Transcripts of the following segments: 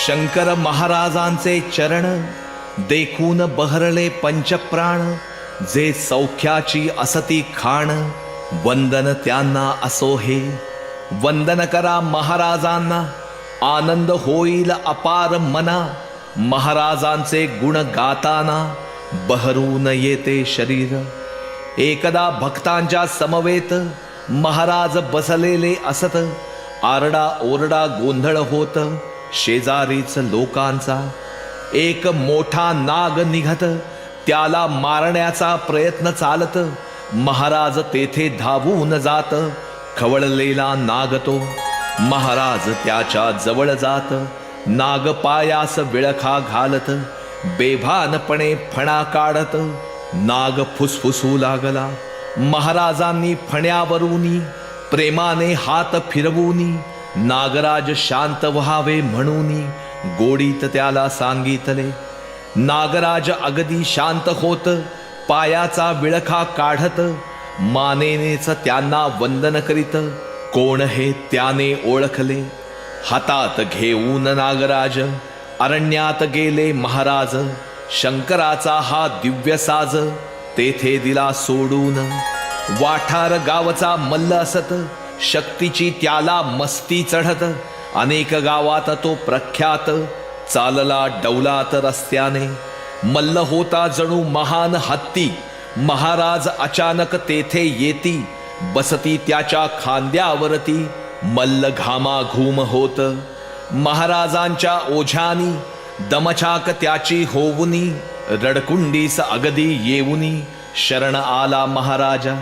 शंकर महाराजांचे चरण देखून बहरले पंचप्राण, जे सौख्याची असती खाण, वंदन त्यांना असो हे. वंदन करा महाराजांना, आनंद होईल अपार मना, महाराजांचे गुण गाताना बहरून येते शरीर. एकदा भक्तांच्या समवेत महाराज बसलेले असत, आरडा ओरडा गोंधळ होत शेजारीच लोकांचा. एक मोठा नाग निघत, त्याला मारण्याचा प्रयत्न चालत, महाराज तेथे धावून जात, खवळलेला नाग तो. महाराज त्याच्या जवळ जात, नाग पायास विळखा घालत, बेभानपणे फणा काढत, नाग फुसफुसू लागला. महाराजांनी फण्यावरूनी प्रेमाने हात फिरवूनी, नागराज शांत व्हावे म्हणूनी गोडीत त्याला सांगितले. नागराज अगदी शांत होत, पायाचा विळखा काढत, मानेनेच त्यांना वंदन करीत. कोण हे त्याने ओळखले, हातात घेऊन नागराज अरण्यात गेले महाराज. शंकराचा हा दिव्य साज तेथे दिला सोडून. वाठार गावचा मल्ल असत, शक्तीची त्याला मस्ती चढत, अनेक गावात तो प्रख्यात, चालला डौलात रस्त्याने. मल्ल होता जणू महान हत्ती, महाराज अचानक तेथे येती, बसती त्याच्या खांद्यावरती, मल्ल घामाघूम होत. महाराजांच्या ओझ्यानी दमछाक त्याची होऊनी, रडकुंडीस अगदी येऊनी शरण आला महाराजा.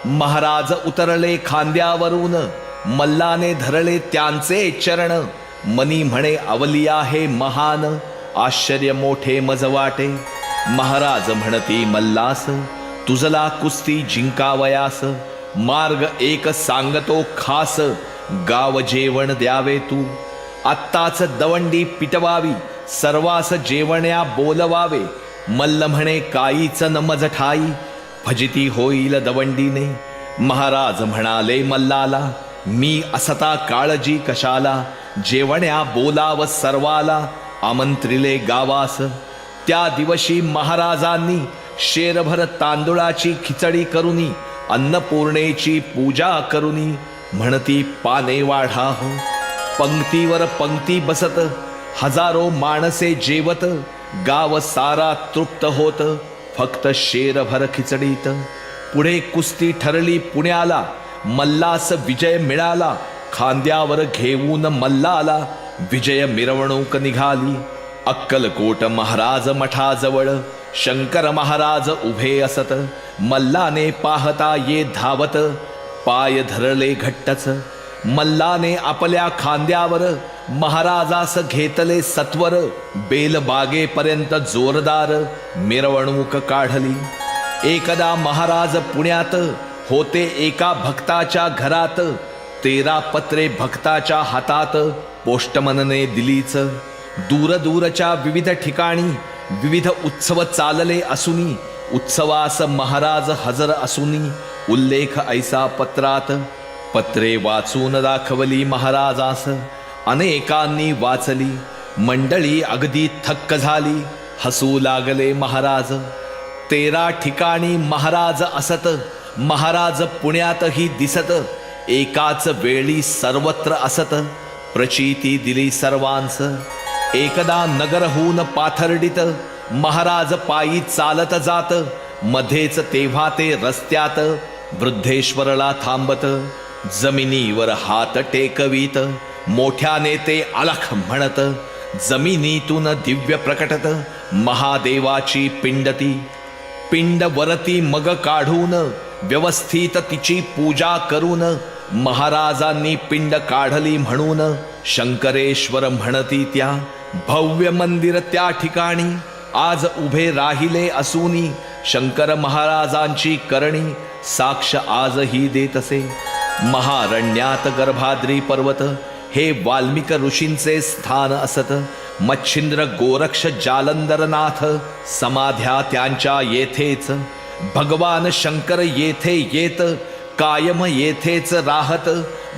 महाराज उतरले खांद्यावरून, मल्लाने धरले त्यांचे चरण. मनी म्हणे अवली आहे महान, आश्चर्य मोठे मज वाटे. महाराज म्हणती मल्लास, तुझला कुस्ती जिंकावयास, मार्ग एक सांगतो खास, गाव जेवण द्यावे तू. आत्ताच दवंडी पिटवावी, सर्वास जेवण्या बोलवावे. मल्ल म्हणे काहीच न मज ठाई, फजिती होईल दवंडीने. महाराज म्हणाले मल्लाला, मी असता काळजी कशाला, जेवण्या बोलाव सर्वाला, आमंत्रिले गावास. त्या दिवशी महाराजांनी शेरभर तांदुळाची खिचडी करुनी, अन्नपूर्णेची पूजा करुनी, म्हणती पाने वाढा हो. पंक्तीवर पंक्ती बसत, हजारो माणसे जेवत, गाव सारा तृप्त होत, फक्त शेरभर खिचडीत. पुढे कुस्ती ठरली पुण्याला, मल्लास विजय मिळाला, खांद्यावर घेऊन मल्लाला विजय मिरवणूक निघाली. अक्कलकोट महाराज मठाजवळ शंकर महाराज उभे असत, मल्लाने पाहता ये धावत, पाय धरले घट्टच. मल्लाने आपल्या खांद्यावर महाराजास घेतले सत्वर, बेलबागेपर्यंत जोरदार मिरवणूक काढली. एकदा महाराज पुण्यात होते एका भक्ताच्या घरात, 13 पत्रे भक्ताच्या हातात पोस्टमनने दिलीच. दूरदूरच्या विविध ठिकाणी विविध उत्सव चालले असुनी, उत्सवास महाराज हजर असुनी उल्लेख ऐसा पत्रात. पत्रे वाचून दाखवली महाराजास, अनेकांनी वाचली. मंडळी अगदी थक्क झाली, हसू लागले महाराज. 13 ठिकाणी महाराज असत, महाराज पुण्यातही दिसत, एकाच वेळी सर्वत्र असत, प्रचिती दिली सर्वांस. एकदा नगरहून पाथर्डीत महाराज पायी चालत जात, मध्येच तेव्हा ते रस्त्यात वृद्धेश्वरला थांबत. जमिनीवर हात टेकवीत, मोठ्याने ते अलख म्हणत, जमिनीतून दिव्य प्रकटत महादेवाची पिंडती. पिंड वरती मग काढून व्यवस्थित तिची पूजा करून, महाराजांनी पिंड काढली म्हणून शंकरेश्वर म्हणती त्या. भव्य मंदिर त्या ठिकाणी आज उभे राहिले असूनी, शंकर महाराजांची करणी साक्ष आजही देत असे. महारण्यात गर्भाद्री पर्वत हे वाल्मिक ऋषींचे स्थान असत. मच्छिंद्र गोरक्ष जालंधरनाथ समाध्या त्यांच्या येथेच. भगवान शंकर येथे येत, कायम येथेच राहत.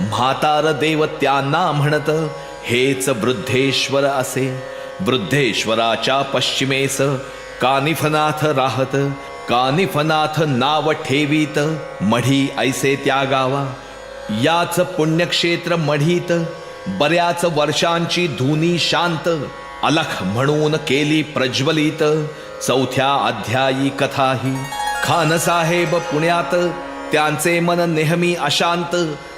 म्हातार देव त्यांना म्हणत, हेच वृद्धेश्वर असे. वृद्धेश्वराच्या पश्चिमेस कानिफनाथ राहत. कानिफनाथ नाव ठेवीत मढी ऐसे त्या गावा. याच पुण्यक्षेत्र मढीत बऱ्याच वर्षांची धुनी शांत. अलख म्हणून केली प्रज्वलित चौथ्या अध्यायी कथा ही. खानसाहेब पुण्यात त्यांचे मन नेहमी अशांत.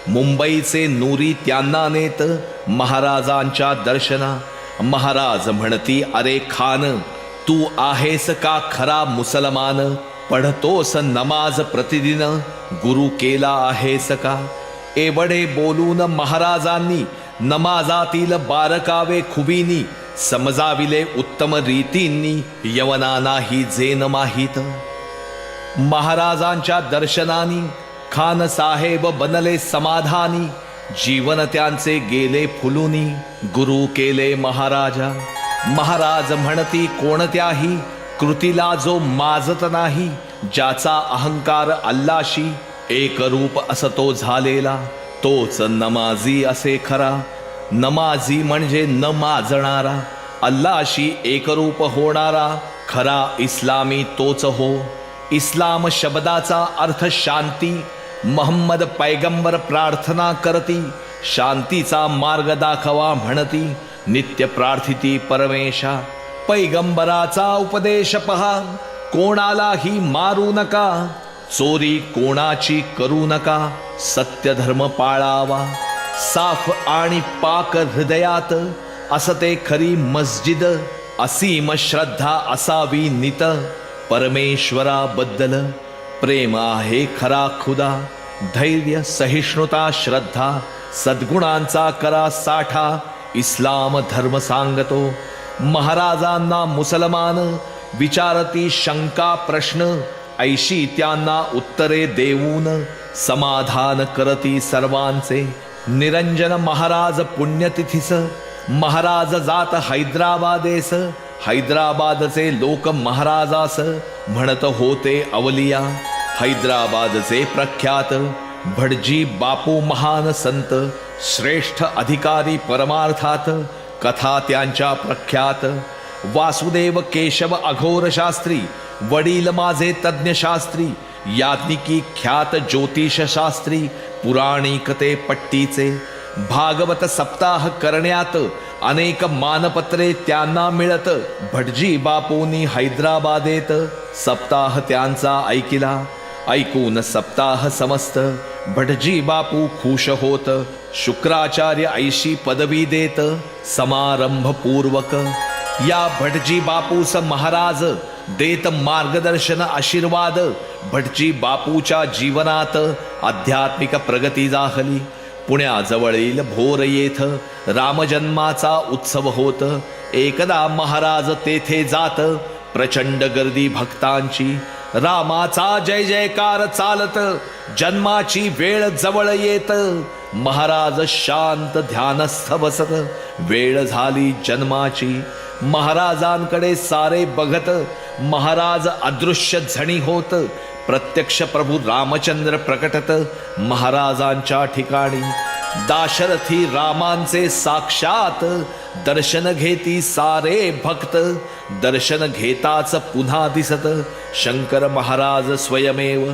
मुंबईचे नूरी त्यांना नेत महाराजांच्या दर्शना. महाराज म्हणती, अरे खान, तू आहेस का खरा मुसलमान? पढतोस नमाज प्रतिदिन, गुरु केला आहेस का? एवढे बोलून महाराजांनी नमाजातील बारकावे खुबीनी समजाविले उत्तम रीतींनी. यवना नाही जेन माहीत. महाराजांच्या दर्शनानी खान साहेब बनले समाधानी. जीवन त्यांचे गेले फुलुनी, गुरु केले महाराजा. महाराज म्हणती, कोणत्याही कृतीला जो माजत नाही, ज्याचा अहंकार अल्लाशी एकरूप असतो झालेला, तोच नमाजी असे खरा. नमाजी म्हणजे न माजणारा, अल्लाशी एकरूप होणारा. खरा इस्लामी तोच हो. इस्लाम शब्दाचा अर्थ शांती. महम्मद पैगंबर प्रार्थना करती, शांतीचा मार्ग दाखवा म्हणती. नित्य प्रार्थिती परमेशा. पैगंबराचा उपदेश पहा, कोणालाही मारू नका. चोरी कोणाची करू नका. सत्य धर्म पाळावा. साफ आणि पाक हृदयात असते खरी मस्जिद. असीम श्रद्धा असावी नित. परमेश्वराबद्दल प्रेम आहे खरा खुदा. धैर्य, सहिष्णुता, श्रद्धा, सद्गुणांचा करा साठा. इस्लाम धर्म सांगतो. महाराजांना मुसलमान विचारती शंका प्रश्न. ऐशी त्यांना उत्तरे देऊन समाधान करती सर्वांचे. निरंजन महाराज पुण्यतिथीस महाराज जात हैदराबादेस. हैदराबादचे लोक महाराजास म्हणत होते अवलिया. हैदराबादचे प्रख्यात भटजी बापू महान संत, श्रेष्ठ अधिकारी परमार्थात. कथा त्यांच्या प्रख्यात. वासुदेव केशव अघोर शास्त्री, वडील माझे तज्ञ शास्त्री. याज्ञिकी ख्यात ज्योतिष शास्त्री, पुराणिकते पट्टीचे. भागवत सप्ताह करण्यात अनेक मानपत्रे त्यांना मिळत. भटजी बापूंनी हैदराबादेत सप्ताह त्यांचा ऐकिला. ऐकून सप्ताह समस्त भटजी बापू खुश होत. शुक्राचार्य ऐशी पदवी देत समारंभ पूर्वक. या भटजी बापूस महाराज देत मार्गदर्शन आशीर्वाद. भटजी बापूच्या जीवनात आध्यात्मिक प्रगती झाली. पुण्याजवळील भोर येथ रामजन्माचा उत्सव होत. एकदा महाराज तेथे जात. प्रचंड गर्दी भक्तांची. रामाचा जय जयकार चालत. जन्माची वेळ जवळ येत. महाराज शांत ध्यानस्थ बसत. वेळ झाली जन्माची. महाराजांकडे सारे बघत. महाराज अदृश्य झणी होत. प्रत्यक्ष प्रभू रामचंद्र प्रकटत महाराजांच्या ठिकाणी. दाशरथी रामांचे साक्षात दर्शन घेती सारे भक्त. दर्शन घेताच पुन्हा दिसत शंकर महाराज स्वयमेव.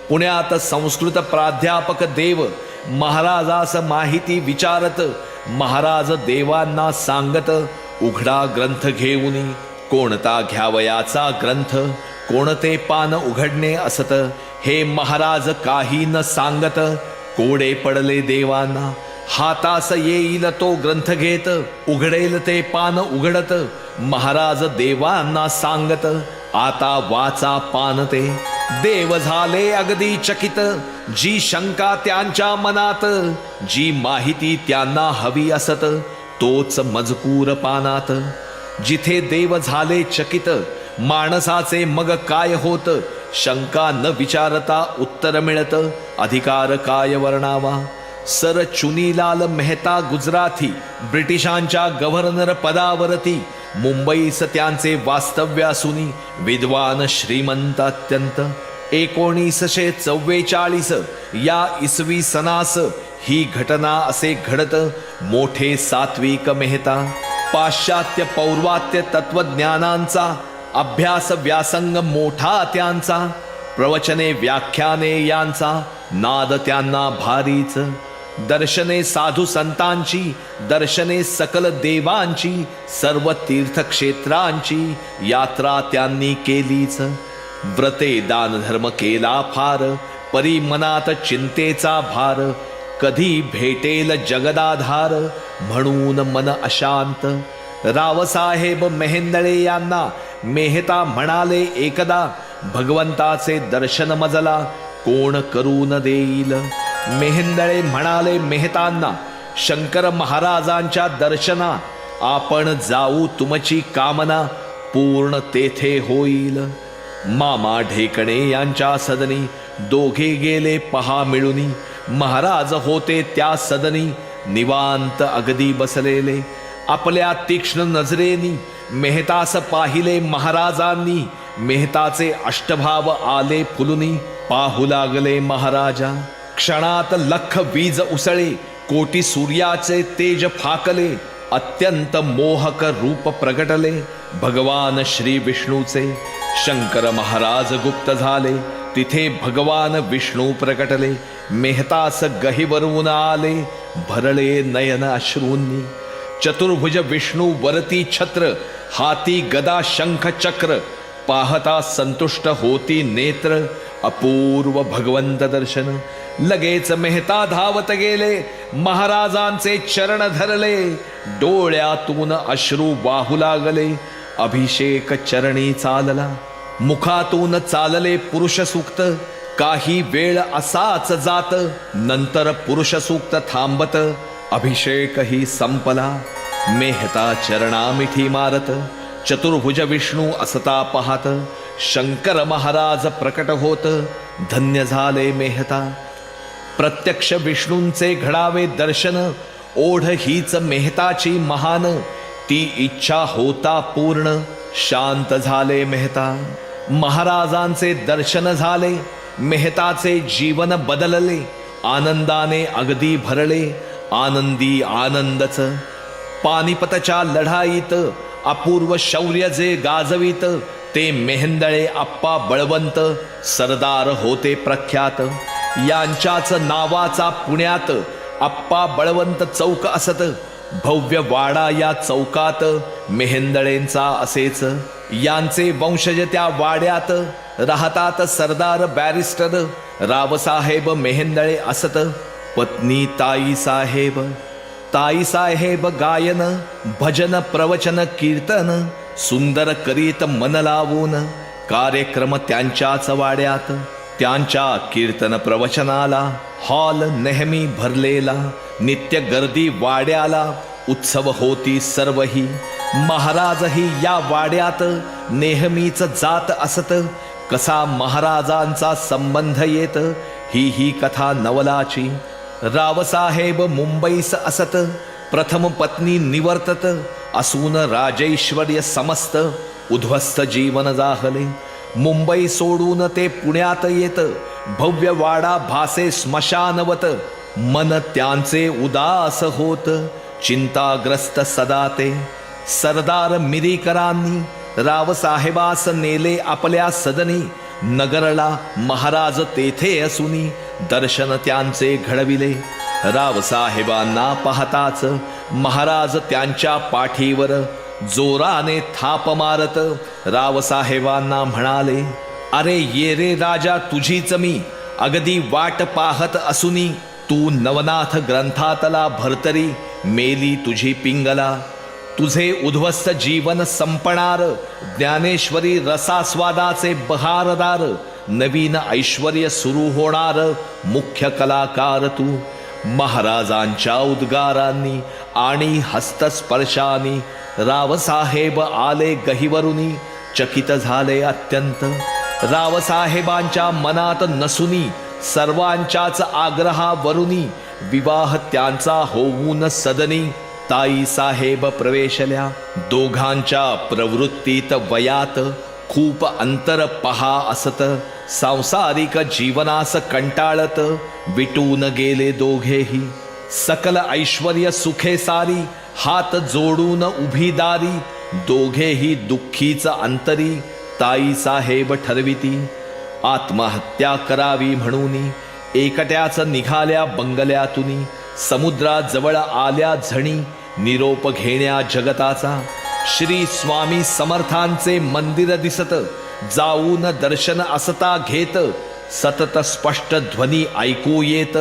पुण्यात संस्कृत प्राध्यापक देव महाराजास माहिती विचारत. महाराज देवांना सांगत, उघडा ग्रंथ घेऊनी. कोणता घ्यावयाचा ग्रंथ, कोणते पान उघडणे असत, हे महाराज काही न सांगत. कोडे पडले देवांना. हातास येईल तो ग्रंथ घेत. उघडेल ते पान उघडत. महाराज देवांना सांगत, आता वाचा पान ते. देव झाले अगदी चकित. जी शंका त्यांच्या मनात, जी माहिती त्यांना हवी असत, तोच मजकूर पानात. जिथे देव झाले चकित, माणसाचे मग काय होत. शंका न विचारता उत्तर मिळत. अधिकार काय वर्णावा. सर चुनीलाल मेहता गुजराथी ब्रिटिशांच्या गव्हर्नर पदावरती. मुंबईस त्यांचे वास्तव्य असूनी विद्वान श्रीमंत अत्यंत. 1944 या इसवी सनास ही घटना असे घडत मोठे सात्विक मेहता पाश्चात्य पौर्वात्य तत्वज्ञानांचा अभ्यास व्यासंग मोठा त्यांचा प्रवचने व्याख्याने यांचा नाद त्यांना भारीच दर्शने साधू संतांची दर्शने सकल देवांची सर्व तीर्थक्षेत्रांची यात्रा त्यांनी केलीच व्रते दान धर्म केला फार परी मनात चिंतेचा भार कधी भेटेल जगदाधार म्हणून मन अशांत रावसाहेब मेहेंदळे यांना मेहता म्हणाले एकदा भगवंताचे दर्शन मजला कोण करून देईल मेहेंदळे म्हणाले मेहतांना शंकर महाराजांच्या दर्शना आपण जाऊ तुमची कामना पूर्ण तेथे होईल मामा ढेकणे यांच्या सदनी दोघे गेले पहा मिळुनी महाराज होते त्या सदनी निवांत अगदी बसलेले आपल्या तीक्ष्ण नजरेनी मेहतास पाहिले महाराजांनी मेहताचे अष्टभाव आले फुलुनी पाहू लागले महाराजा क्षणात लख वीज उसळे कोटी सूर्याचे तेज फाकले अत्यंत मोहक रूप प्रगटले भगवान श्री विष्णूचे शंकर महाराज गुप्त झाले तिथे भगवान विष्णू प्रकटले मेहतास गहिवरून आले भरले नयन अश्रूंनी चतुर्भुज विष्णू वरती छत्र हाती गदा शंख चक्र पाहता संतुष्ट होती नेत्र अपूर्व भगवंत दर्शन लगेच मेहता धावत गेले महाराजांचे चरण धरले डोळ्यातून अश्रू वाहू लागले अभिषेक चरणी चालला मुखातून चालले पुरुष सूक्त काही वेळ असाच जात नंतर पुरुष सूक्त थांबत अभिषेकही संपला मेहता चरणा मिठी मारत चतुर्भुज विष्णू असता पाहत शंकर महाराज प्रकट होत धन्य झाले मेहता प्रत्यक्ष विष्णूंचे घडावे दर्शन ओढ हीच मेहताची महान ती इच्छा होता पूर्ण शांत झाले मेहता महाराजांचे दर्शन झाले मेहताचे जीवन बदलले आनंदाने अगदी भरले आनंदी आनंदच पानिपतच्या लढाईत अपूर्व शौर्य जे गाजवित ते मेहेंदळे आप्पा बळवंत सरदार होते प्रख्यात यांच्याच नावाचा पुण्यात आप्पा बळवंत चौक असत भव्य वाडा या चौकात मेहेंदळेंचा असेच यांचे वंशज त्या वाड्यात राहतात सरदार बॅरिस्टर रावसाहेब मेहेंदळे असत पत्नी ताईसाहेब गायन भजन प्रवचन कीर्तन सुंदर करीत मन लावून कार्यक्रम त्यांच्याच वाड्यात त्यांच्या कीर्तन प्रवचनाला हॉल नेहमी भरलेला नित्य गर्दी वाड्याला उत्सव होती सर्वही महाराजही या वाड्यात नेहमीच जात असत कसा महाराजांचा संबंध येत ही कथा नवलाची रावसाहेब मुंबईस असत प्रथम पत्नी निवर्तत असून राजैश्वर्य समस्त उद्ध्वस्त जीवन जाहले मुंबई सोडून ते पुण्यात येत भव्य वाडा भासे स्मशानवत मन त्यांचे उदास होत चिंताग्रस्त सदा ते सरदार मिरीकरांनी रावसाहेबास नेले आपल्या सदनी नगरला महाराज तेथे असुनी दर्शन त्यांचे घडविले रावसाहेबांना पाहताच महाराज त्यांच्या पाठीवर जोराने थाप मारत रावसाहेबांना म्हणाले अरे ये रे राजा तुझीच मी अगदी वाट पाहत असुनी तू नवनाथ ग्रंथातला भरतरी मेली तुझी पिंगला तुझे उद्ध्वस्त जीवन संपणार ज्ञानेश्वरी रसास्वादाचे बहारदार नवीन ऐश्वर्य सुरू होणार मुख्य कलाकार तू महाराजांच्या उद्गारांनी आणि हस्तस्पर्शांनी रावसाहेब आले गहिवरुनी चकित झाले अत्यंत रावसाहेबांच्या मनात नसुनी सर्वांच्याच आग्रहावरुनी विवाह त्यांचा होऊन सदनी ताईसाहेब प्रवेशल्या दोघांच्या प्रवृत्तीत वयात खूप अंतर पहा असत, सांसारिक जीवनास कंटाळत विटून गेले दोघेही. सकल ऐश्वर्य सुखे सारी, हात जोडून उभी दारी, दोघेही दुःखीच अंतरी ताई साहेब ठरविती. आत्महत्या करावी म्हणून एकट्याच निघाल्या बंगल्यातून. समुद्राजवळ आल्या झणी, निरोप घेण्या जगताचा. श्री स्वामी समर्थांचे मंदिर दिसत, जाऊन दर्शन असता घेत. सतत स्पष्ट ध्वनी ऐकू येत,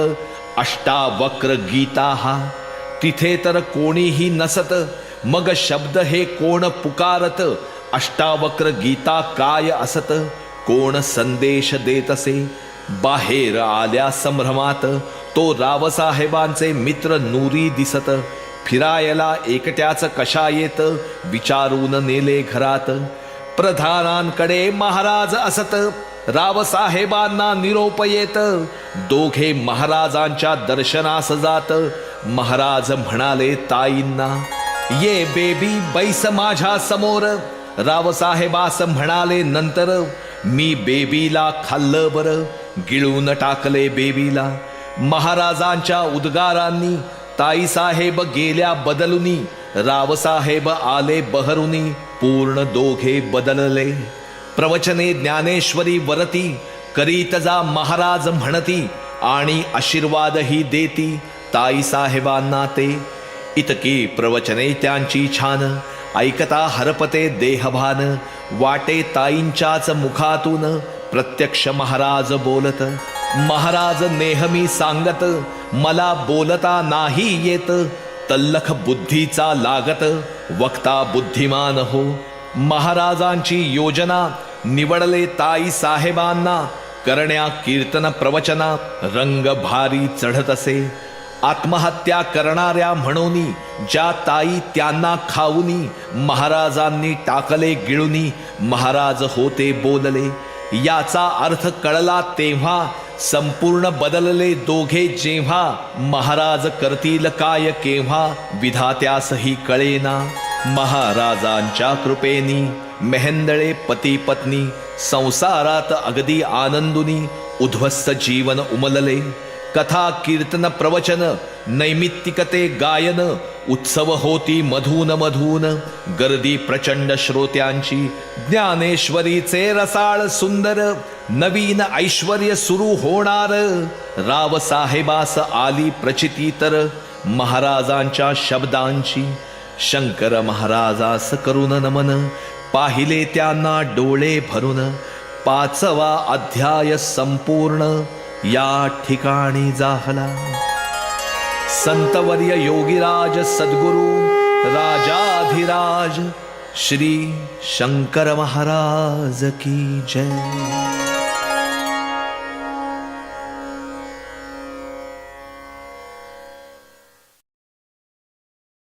अष्टावक्र गीता हा. तिथे तर कोणीही नसत, मग शब्द हे कोण पुकारत. अष्टावक्र गीता काय असत, कोण संदेश देत असे. बाहेर आल्या संभ्रमात तो रावसाहेबांचे मित्र नूरी दिसत. फिरायला एकट्याच कशा येत, विचारून नेले घरात. प्रधानांकडे महाराज असत, रावसाहेबांना निरोप येत. दोघे महाराजांच्या दर्शनास जात. महाराज म्हणाले ताईंना, ये बेबी बैस माझ्या समोर. रावसाहेबास म्हणाले नंतर, मी बेबीला खाल्लं बरं. गिळून टाकले बेबीला. महाराजांच्या उद्गारांनी ताईसाहेब गेल्या बदलुनी, रावसाहेब आले बहरुनी. पूर्ण दोघे बदलले. प्रवचने ज्ञानेश्वरी वरती, करीत जा महाराज म्हणती. आणि आशीर्वादही देती ताईसाहेबांना ते. इतकी प्रवचने त्यांची छान, ऐकता हरपते देहभान. वाटे ताईंच्याच मुखातून प्रत्यक्ष महाराज बोलत. महाराज नेहमी सांगत, मला बोलता नाही येत. तल्लख बुद्धीचा लागत, वक्ता बुद्धिमान हो. महाराजांची योजना निवडले ताई साहेबांना. करण्या कीर्तन प्रवचना रंग भारी चढत असे. आत्महत्या करणाऱ्या म्हणून ज्या ताई त्यांना खाऊनी, महाराजांनी टाकले गिळुनी. महाराज होते बोलले. याचा अर्थ कळला तेव्हा, संपूर्ण बदलले दोघे जेव्हा. महाराज करतील काय केव्हा, विधात्यासही कळेना. महाराजांच्या कृपेनी मेहेंदळे पती पत्नी, संसारात अगदी आनंदुनी. उद्ध्वस्त जीवन उमलले. कथा कीर्तन प्रवचन नैमित्तिकते गायन, उत्सव होती मधून मधून. गर्दी प्रचंड श्रोत्यांची. ज्ञानेश्वरीचे रसाळ सुंदर, नवीन ऐश्वर्य सुरू होणार. रावसाहेबास आली प्रचिती तर महाराजांच्या शब्दांची. शंकर महाराजास करून नमन, पाहिले त्यांना डोळे भरून. 5वा अध्याय संपूर्ण या ठिकाणी झाला. संतवर्य योगीराज सद्गुरु राजाधिराज श्री शंकर महाराज की जय.